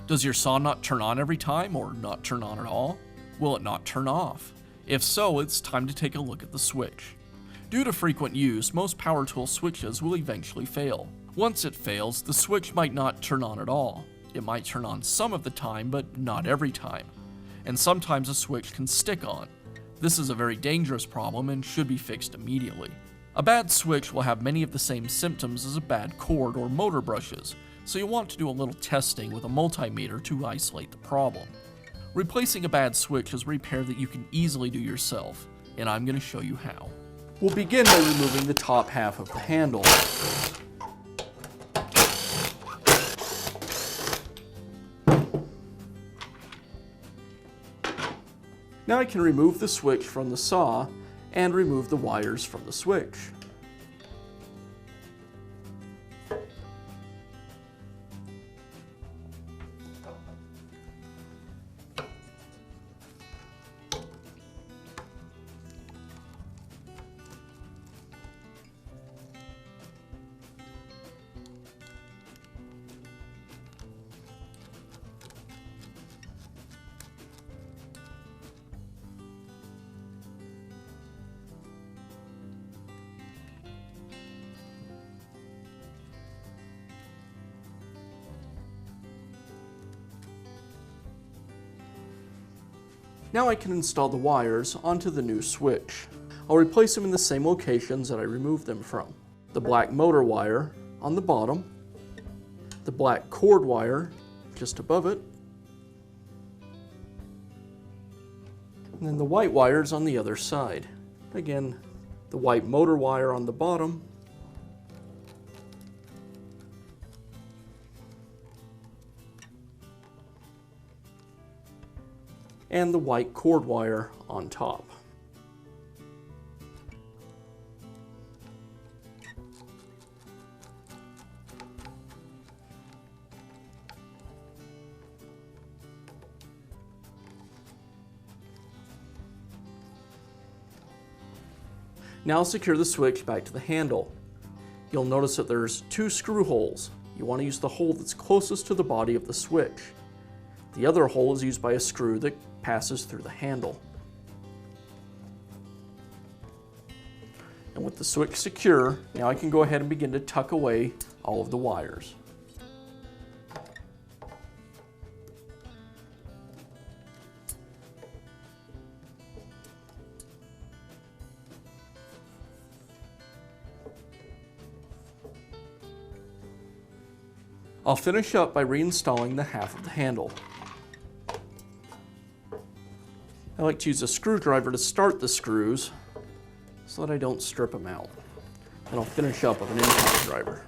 Does your saw not turn on every time, or not turn on at all? Will it not turn off? If so, it's time to take a look at the switch. Due to frequent use, most power tool switches will eventually fail. Once it fails, the switch might not turn on at all. It might turn on some of the time, but not every time. And sometimes a switch can stick on. This is a very dangerous problem and should be fixed immediately. A bad switch will have many of the same symptoms as a bad cord or motor brushes, so you'll want to do a little testing with a multimeter to isolate the problem. Replacing a bad switch is a repair that you can easily do yourself, and I'm going to show you how. We'll begin by removing the top half of the handle. Now I can remove the switch from the saw and remove the wires from the switch. Now I can install the wires onto the new switch. I'll replace them in the same locations that I removed them from. The black motor wire on the bottom, the black cord wire just above it, and then the white wires on the other side. Again, the white motor wire on the bottom, and the white cord wire on top. Now secure the switch back to the handle. You'll notice that there's 2 screw holes. You want to use the hole that's closest to the body of the switch. The other hole is used by a screw that passes through the handle. And with the switch secure, now I can go ahead and begin to tuck away all of the wires. I'll finish up by reinstalling the half of the handle. I like to use a screwdriver to start the screws so that I don't strip them out. And I'll finish up with an impact driver.